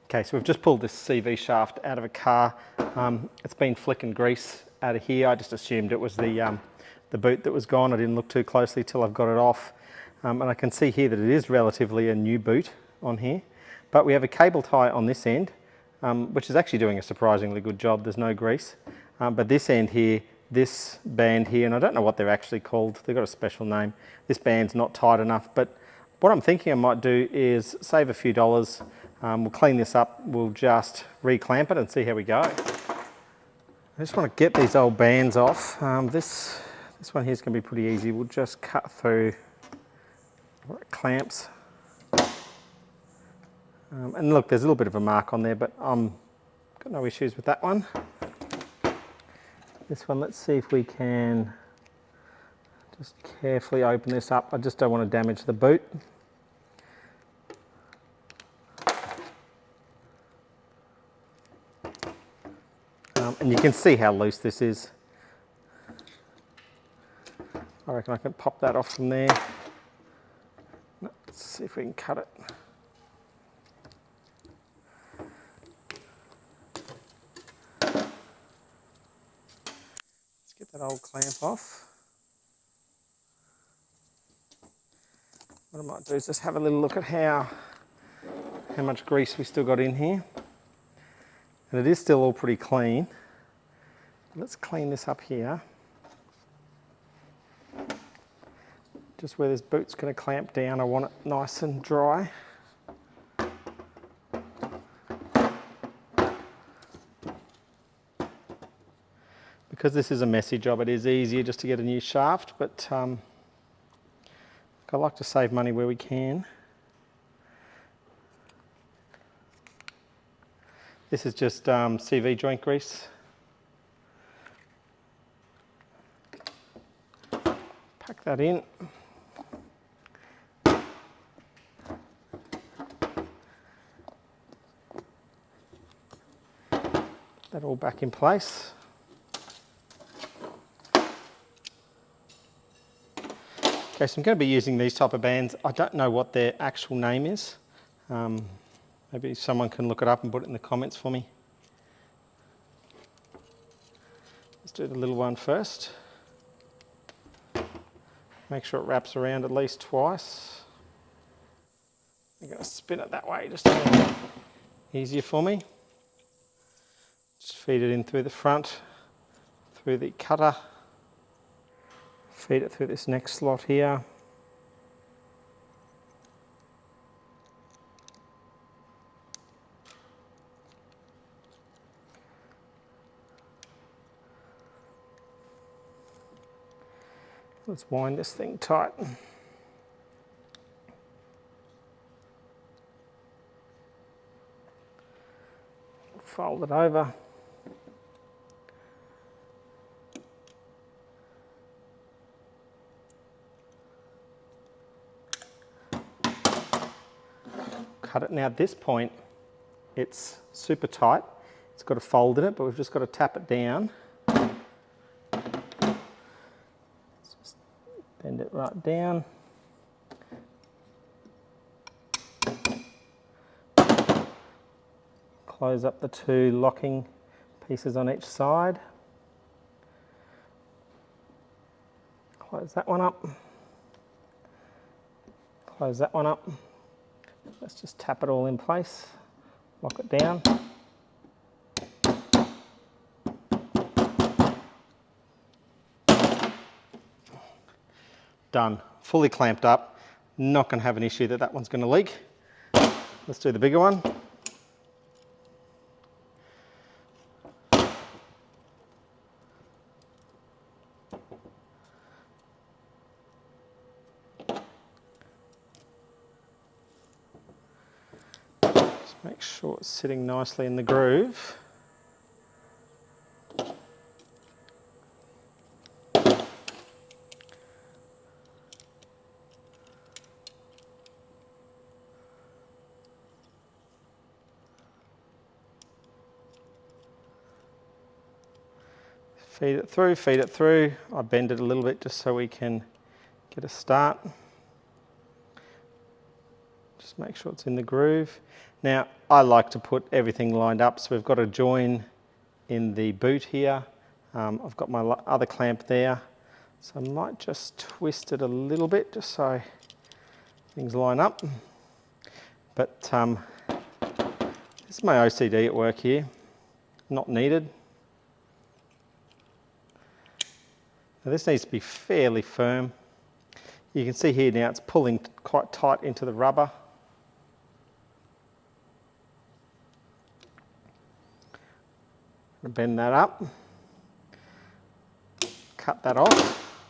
Okay, so we've just pulled this CV shaft out of a car. It's been flicking grease out of here. I just assumed it was the boot that was gone. I didn't look too closely till I've got it off. And I can see here that it is relatively a new boot on here. But we have a cable tie on this end, which is actually doing a surprisingly good job. There's no grease. But this end here, this band here, and I don't know what they're actually called. They've got a special name. This band's not tight enough, but what I'm thinking I might do is save a few dollars. We'll clean this up. We'll just re-clamp it and see how we go. I just want to get these old bands off. This one here is going to be pretty easy. We'll just cut through clamps. And look, there's a little bit of a mark on there, but I've got no issues with that one. This one, let's see if we can just carefully open this up. I just don't want to damage the boot. And you can see how loose this is. I reckon I can pop that off from there. Let's see if we can cut it. Let's get that old clamp off. What I might do is just have a little look at how much grease we still got in here. And it is still all pretty clean. Let's clean this up here. Just where this boot's going to clamp down, I want it nice and dry. Because this is a messy job, it is easier just to get a new shaft, but I like to save money where we can. This is just CV joint grease. Pack that in. That all back in place. Okay, so I'm going to be using these type of bands. I don't know what their actual name is. Maybe someone can look it up and put it in the comments for me. Let's do the little one first. Make sure it wraps around at least twice. I'm going to spin it that way just to make it easier for me. Just feed it in through the front, through the cutter. Feed it through this next slot here. Let's wind this thing tight. Fold it over. Cut it. Now at this point, it's super tight. It's got a fold in it, but we've just got to tap it down. Bend it right down. Close up the two locking pieces on each side. Close that one up. Close that one up. Let's just tap it all in place. Lock it down. Done. Fully clamped up. Not going to have an issue that one's going to leak. Let's do the bigger one. Just make sure it's sitting nicely in the groove. Feed it through, feed it through. I bend it a little bit just so we can get a start. Just Just make sure it's in the groove. Now, I like to put everything lined up, so we've got a join in the boot here. I've got my other clamp there, so I might just twist it a little bit just so things line up. But this is my OCD at work here, not needed. Now this needs to be fairly firm. You can see here now it's pulling quite tight into the rubber. Bend that up, cut that off,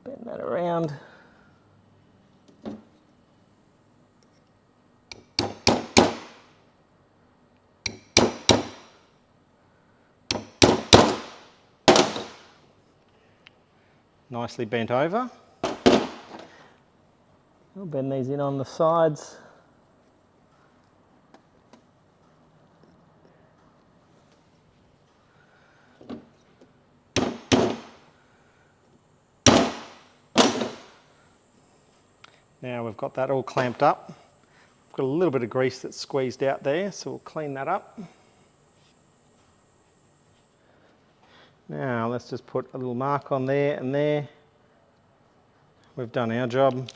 bend that around. Nicely bent over. I'll bend these in on the sides. Now we've got that all clamped up. We've got a little bit of grease that's squeezed out there, so we'll clean that up. Now let's just put a little mark on there and there. We've done our job.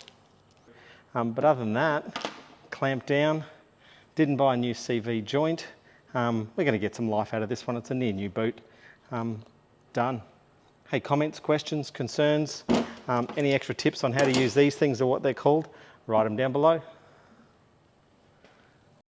But other than that, clamped down. Didn't buy a new CV joint. We're going to get some life out of this one. It's a near new boot. Done. Hey, comments, questions, concerns, any extra tips on how to use these things or what they're called, write them down below.